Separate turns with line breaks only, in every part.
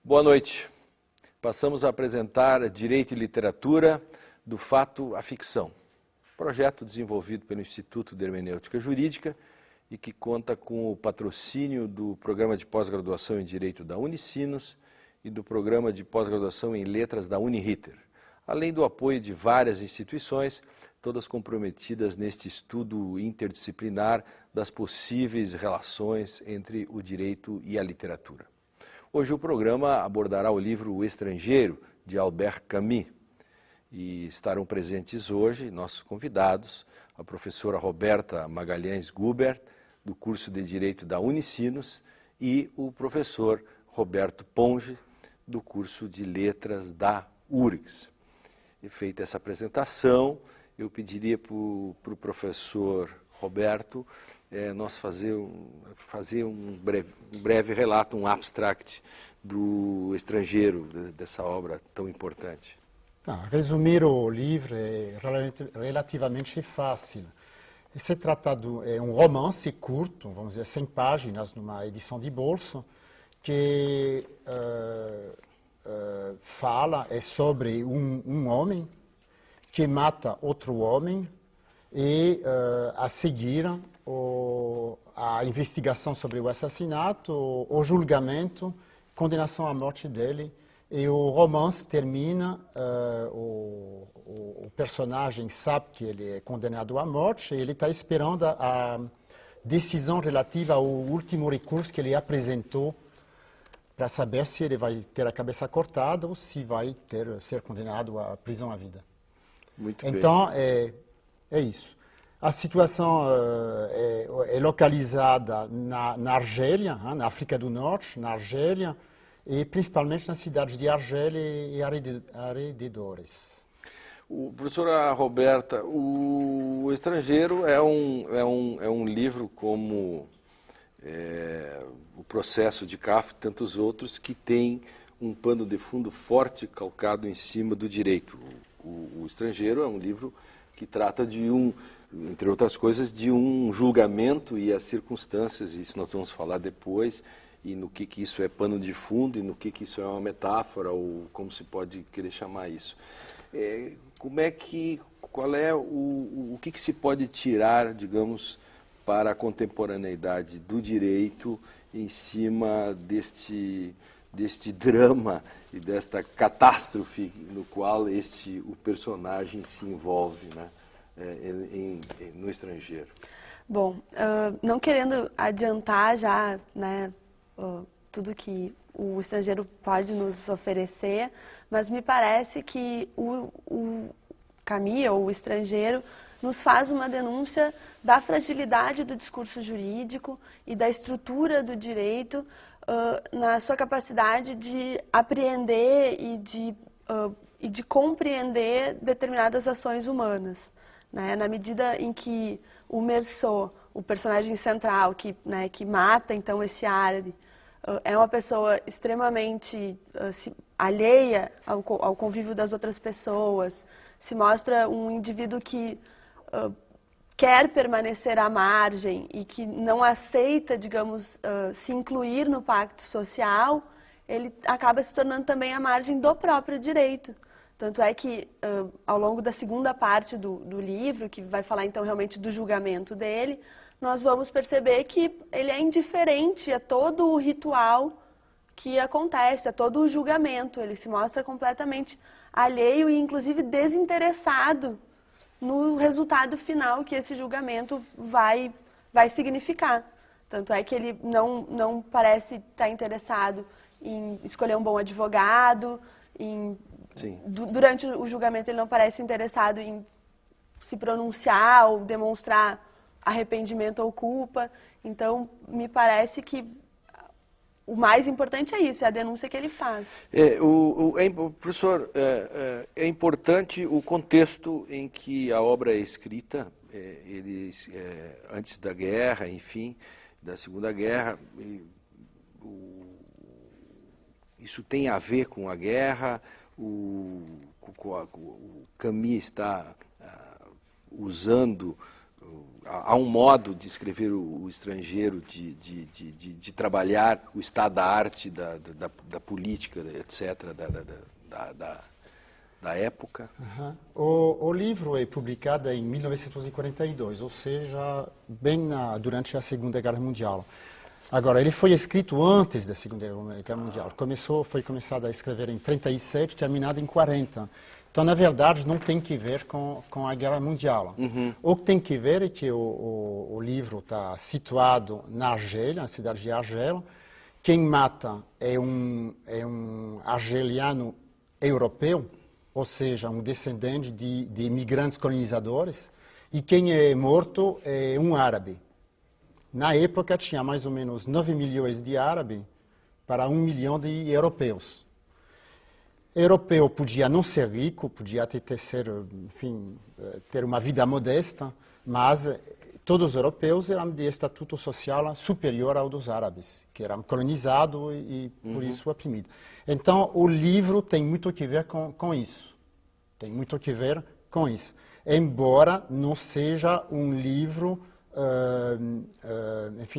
Boa noite. Passamos a apresentar Direito e Literatura, do Fato à Ficção, projeto desenvolvido pelo Instituto de Hermenêutica Jurídica e que conta com o patrocínio do Programa de Pós-Graduação em Direito da Unicinos e do Programa de Pós-Graduação em Letras da Uniriter, além do apoio de várias instituições, todas comprometidas neste estudo interdisciplinar das possíveis relações entre o direito e a literatura. Hoje o programa abordará o livro O Estrangeiro, de Albert Camus, e estarão presentes hoje nossos convidados, a professora Roberta Magalhães Gubert, do curso de Direito da Unicinos, e o professor Roberto Ponge, do curso de Letras da URGS. E feita essa apresentação, eu pediria para o professor Roberto nós fazer um breve relato, um abstract do Estrangeiro, dessa obra tão importante.
Resumir o livro é relativamente fácil. Se trata de um romance curto, vamos dizer 100 páginas, numa edição de bolso, que é sobre um homem que mata outro homem e, a seguir, a investigação sobre o assassinato, o julgamento, condenação à morte dele. E o romance termina, o personagem sabe que ele é condenado à morte e ele está esperando a decisão relativa ao último recurso que ele apresentou para saber se ele vai ter a cabeça cortada ou se vai ser condenado à prisão à vida.
Muito bem.
Então, é isso. A situação é localizada na Argélia, na África do Norte, na Argélia, e principalmente nas cidades de Argélia e arredores.
Professora Roberta, o Estrangeiro é um livro como o Processo de Kafka e tantos outros que tem um pano de fundo forte calcado em cima do direito. O Estrangeiro é um livro que trata de entre outras coisas, de um julgamento e as circunstâncias, isso nós vamos falar depois, e no que isso é pano de fundo e no que isso é uma metáfora, ou como se pode querer chamar isso. O que se pode tirar, digamos, para a contemporaneidade do direito em cima deste drama e desta catástrofe no qual o personagem se envolve, né, no Estrangeiro?
Bom, não querendo adiantar já, né, tudo que o Estrangeiro pode nos oferecer, mas me parece que o Camus, ou o Estrangeiro, nos faz uma denúncia da fragilidade do discurso jurídico e da estrutura do direito na sua capacidade de apreender e de compreender determinadas ações humanas, né? Na medida em que o Meursault, o personagem central que mata então esse árabe, é uma pessoa extremamente alheia ao convívio das outras pessoas, se mostra um indivíduo que quer permanecer à margem e que não aceita, digamos, se incluir no pacto social, ele acaba se tornando também à margem do próprio direito. Tanto é que, ao longo da segunda parte do livro, que vai falar então realmente do julgamento dele, nós vamos perceber que ele é indiferente a todo o ritual que acontece, a todo o julgamento. Ele se mostra completamente alheio e, inclusive, desinteressado no resultado final que esse julgamento vai significar. Tanto é que ele não parece estar interessado em escolher um bom advogado, durante o julgamento ele não parece interessado em se pronunciar ou demonstrar arrependimento ou culpa. Então, me parece que o mais importante é isso, é a denúncia que ele faz.
Professor, é importante o contexto em que a obra é escrita, antes da guerra, enfim, da Segunda Guerra. Isso tem a ver com a guerra, o Camus está usando há um modo de escrever o estrangeiro, de trabalhar o estado da arte, da política, etc., da época?
O livro é publicado em 1942, ou seja, bem durante a Segunda Guerra Mundial. Agora, ele foi escrito antes da Segunda Guerra Mundial. Foi começado a escrever em 37, terminado em 40. Então, na verdade, não tem que ver com a Guerra Mundial. O que tem que ver é que o livro está situado na Argélia, na cidade de Argel. Quem mata é um argeliano europeu, ou seja, um descendente de imigrantes colonizadores, e quem é morto é um árabe. Na época, tinha mais ou menos 9 milhões de árabes para 1 milhão de europeus. Europeu podia não ser rico, podia até ter uma vida modesta, mas todos os europeus eram de estatuto social superior ao dos árabes, que eram colonizados e por isso oprimidos. Então, o livro tem muito que ver com isso. Tem muito que ver com isso. Embora não seja um livro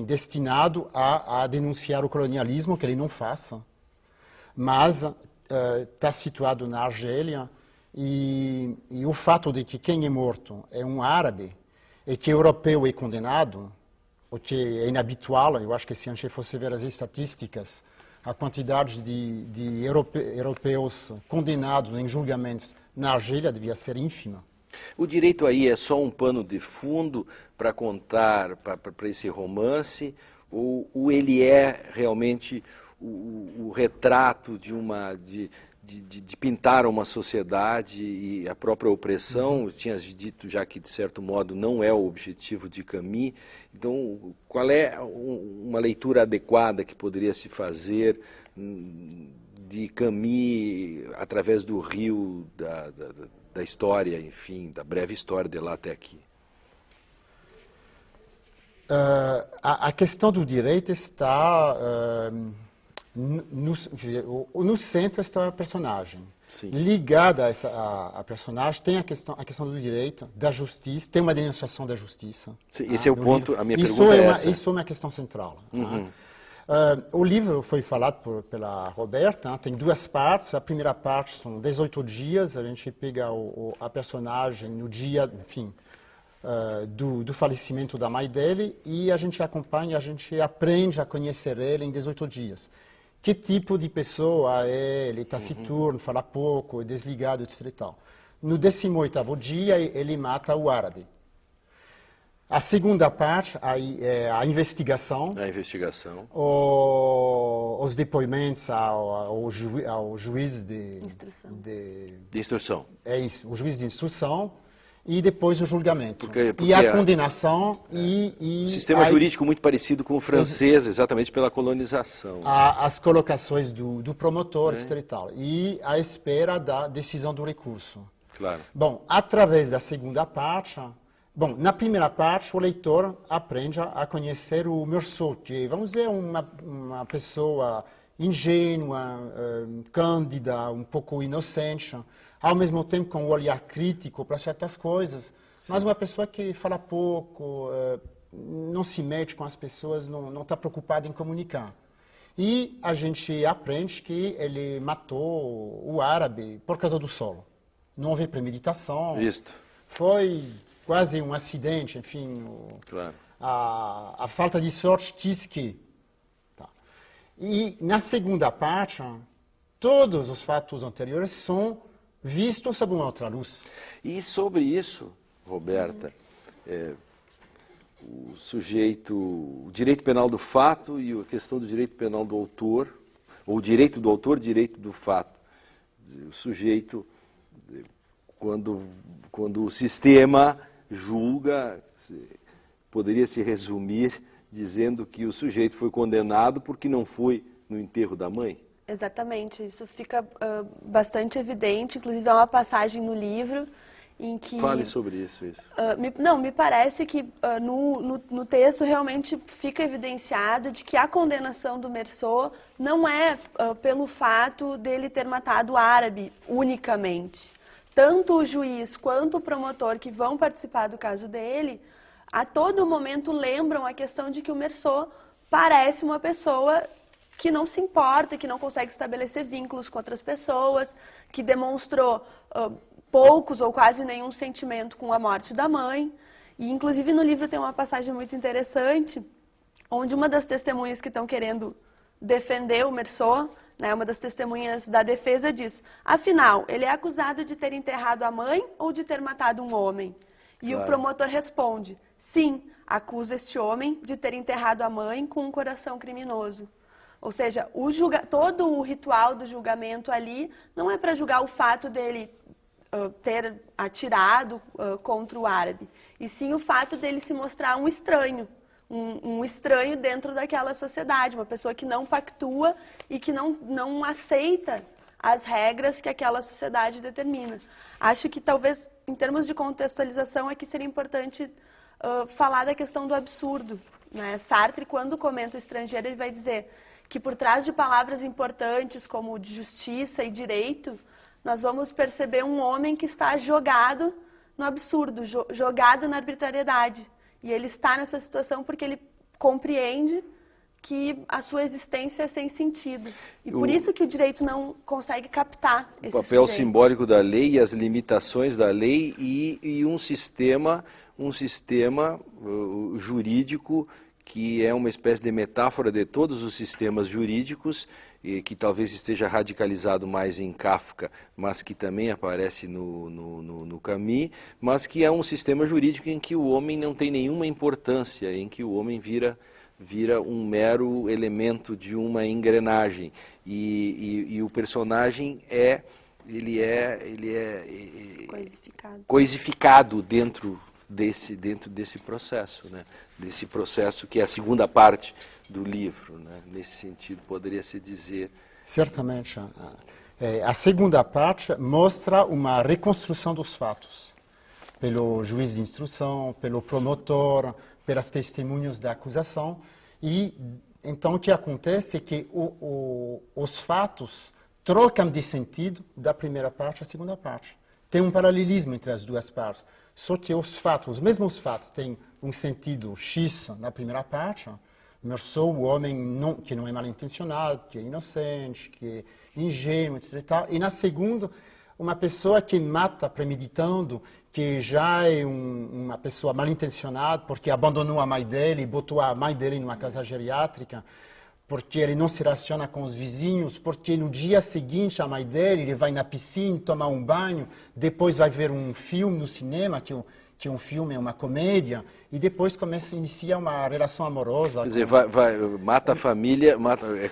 destinado a denunciar o colonialismo, que ele não faça, mas está situado na Argélia e o fato de que quem é morto é um árabe e que europeu é condenado, o que é inabitual. Eu acho que se a gente fosse ver as estatísticas, a quantidade de europeus condenados em julgamentos na Argélia devia ser ínfima.
O direito aí é só um pano de fundo para contar, para esse romance, ou ele é realmente o retrato de pintar uma sociedade e a própria opressão? Tinhas dito já que, de certo modo, não é o objetivo de Camus. Então, qual é uma leitura adequada que poderia se fazer de Camus através do rio da história, enfim, da breve história de lá até aqui?
A questão do direito está... no centro está a personagem.
Sim.
Ligada a personagem tem a questão do direito, da justiça, tem uma denunciação da justiça.
Sim, esse é o ponto, livro. A minha pergunta é essa.
Isso é uma questão central. O livro foi falado pela Roberta, tem 2 partes. A primeira parte são 18 dias, a gente pega a personagem no dia, enfim, do falecimento da mãe dele, e a gente acompanha, a gente aprende a conhecer ele em 18 dias. Que tipo de pessoa é, ele é taciturno, fala pouco, é desligado, etc. E tal. No 18º dia, ele mata o árabe. A segunda parte é a investigação.
A investigação.
Os depoimentos ao juiz de
instrução.
É isso, o juiz de instrução. E depois o julgamento.
Porque
e a condenação
um sistema jurídico muito parecido com o francês, exatamente pela colonização.
As colocações do promotor, etc. E tal. E a espera da decisão do recurso.
Claro.
Bom, através da segunda parte... Bom, na primeira parte, o leitor aprende a conhecer o Meursault, que, vamos dizer, uma pessoa ingênua, cândida, um pouco inocente, ao mesmo tempo com um olhar crítico para certas coisas, sim, mas uma pessoa que fala pouco, não se mete com as pessoas, não está preocupada em comunicar. E a gente aprende que ele matou o árabe por causa do solo. Não houve premeditação.
Isto.
Foi quase um acidente, enfim.
Claro.
A falta de sorte quis que. Tá. E na segunda parte, todos os fatos anteriores são vistos sob uma outra luz.
E sobre isso, Roberta, o direito penal do fato e a questão do direito penal do autor, ou direito do autor, direito do fato. O sujeito, quando o sistema julga, poderia se resumir dizendo que o sujeito foi condenado porque não foi no enterro da mãe?
Exatamente, isso fica bastante evidente, inclusive há uma passagem no livro em que...
Fale sobre isso.
Me parece que no texto realmente fica evidenciado de que a condenação do Meursault não é pelo fato dele ter matado o árabe unicamente. Tanto o juiz quanto o promotor que vão participar do caso dele a todo momento lembram a questão de que o Meursault parece uma pessoa que não se importa, que não consegue estabelecer vínculos com outras pessoas, que demonstrou poucos ou quase nenhum sentimento com a morte da mãe. E, inclusive, no livro tem uma passagem muito interessante, onde uma das testemunhas que estão querendo defender o Meursault, né, uma das testemunhas da defesa diz: afinal, ele é acusado de ter enterrado a mãe ou de ter matado um homem? E o promotor responde: sim, acusa este homem de ter enterrado a mãe com um coração criminoso. Ou seja, todo o ritual do julgamento ali não é para julgar o fato dele ter atirado contra o árabe, e sim o fato dele se mostrar um estranho, um estranho dentro daquela sociedade, uma pessoa que não pactua e que não aceita as regras que aquela sociedade determina. Acho que talvez, em termos de contextualização, aqui seria importante falar da questão do absurdo, né? Sartre, quando comenta o estrangeiro, ele vai dizer que por trás de palavras importantes como de justiça e direito, nós vamos perceber um homem que está jogado no absurdo, jogado na arbitrariedade. E ele está nessa situação porque ele compreende que a sua existência é sem sentido. E por isso que o direito não consegue captar esse
o papel
sujeito.
simbólico da lei e as limitações da lei e um sistema jurídico que é uma espécie de metáfora de todos os sistemas jurídicos, e que talvez esteja radicalizado mais em Kafka, mas que também aparece no Camus, mas que é um sistema jurídico em que o homem não tem nenhuma importância, em que o homem vira um mero elemento de uma engrenagem. E o personagem é coisificado dentro desse processo, né? Desse processo que é a segunda parte do livro, né? Nesse sentido, poderia-se dizer...
Certamente. A segunda parte mostra uma reconstrução dos fatos, pelo juiz de instrução, pelo promotor, pelas testemunhas da acusação. E então o que acontece é que os fatos trocam de sentido da primeira parte à segunda parte. Tem um paralelismo entre as duas partes. Só que os mesmos fatos têm um sentido X na primeira parte. Meursault, o homem que não é mal intencionado, que é inocente, que é ingênuo, etc. E na segunda, uma pessoa que mata premeditando, que já é uma pessoa mal intencionada, porque abandonou a mãe dele e botou a mãe dele numa casa geriátrica, porque ele não se relaciona com os vizinhos, porque no dia seguinte a mãe dele, ele vai na piscina, tomar um banho, depois vai ver um filme no cinema, que um filme é uma comédia, e depois inicia uma relação amorosa.
Quer dizer, mata a família,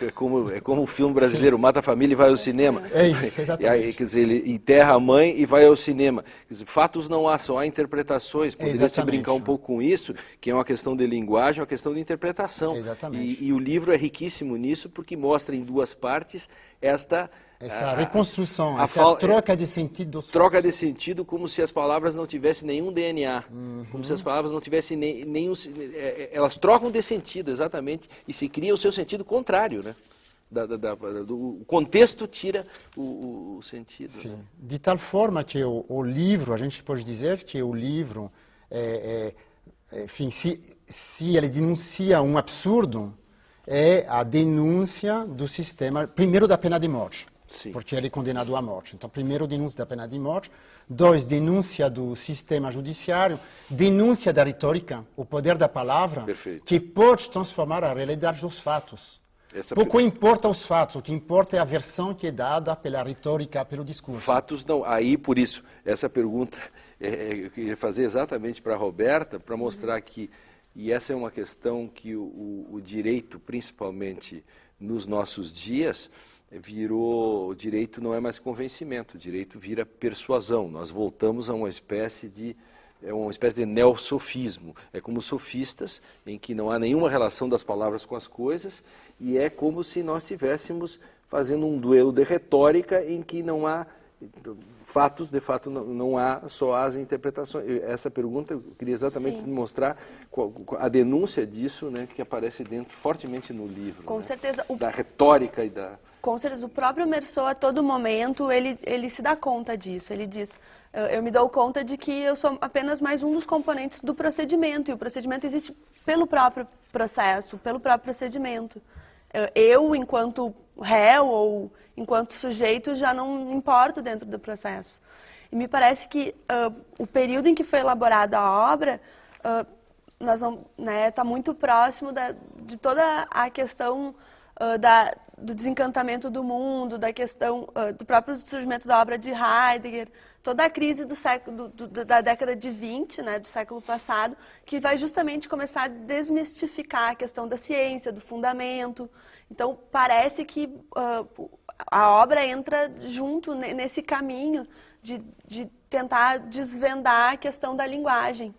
é como o filme brasileiro, Sim. Mata a família e vai ao cinema.
É isso, exatamente.
Quer dizer, ele enterra a mãe e vai ao cinema. Quer dizer, fatos não há, só há interpretações. Poderia-se brincar um pouco com isso, que é uma questão de linguagem, uma questão de interpretação.
Exatamente.
E o livro é riquíssimo nisso, porque mostra em duas partes essa
reconstrução, essa troca de sentido dos
troca de sentido, como se as palavras não tivessem nenhum DNA, como se as palavras não tivessem nenhum... Elas trocam de sentido, exatamente, e se cria o seu sentido contrário, né? O contexto tira o sentido.
Sim.
Né?
De tal forma que o livro, a gente pode dizer que o livro, enfim, se ele denuncia um absurdo, é a denúncia do sistema, primeiro da pena de morte.
Sim.
Porque ele é condenado à morte. Então, primeiro, denúncia da pena de morte. 2, denúncia do sistema judiciário. Denúncia da retórica, o poder da palavra,
Perfeito.
Que pode transformar a realidade dos fatos. Pouco importa os fatos, o que importa é a versão que é dada pela retórica, pelo discurso.
Fatos não. Aí, por isso, essa pergunta eu queria fazer exatamente para a Roberta, para mostrar que, e essa é uma questão que o direito, principalmente nos nossos dias, o direito não é mais convencimento, o direito vira persuasão. Nós voltamos a uma espécie de neosofismo. É como sofistas, em que não há nenhuma relação das palavras com as coisas, e é como se nós estivéssemos fazendo um duelo de retórica em que não há fatos, de fato não há, só as interpretações. Essa pergunta eu queria exatamente mostrar a denúncia disso, né, que aparece fortemente no livro.
Com certeza.
Da retórica e da...
com certeza, o próprio Meursault, a todo momento, ele se dá conta disso. Ele diz, eu me dou conta de que eu sou apenas mais um dos componentes do procedimento, e o procedimento existe pelo próprio processo, pelo próprio procedimento. Eu, enquanto réu ou enquanto sujeito, já não importo dentro do processo. E me parece que o período em que foi elaborada a obra está muito próximo de toda a questão do desencantamento do mundo, da questão do próprio surgimento da obra de Heidegger, toda a crise da década de 20, né, do século passado, que vai justamente começar a desmistificar a questão da ciência, do fundamento. Então, parece que a obra entra junto nesse caminho de tentar desvendar a questão da linguagem.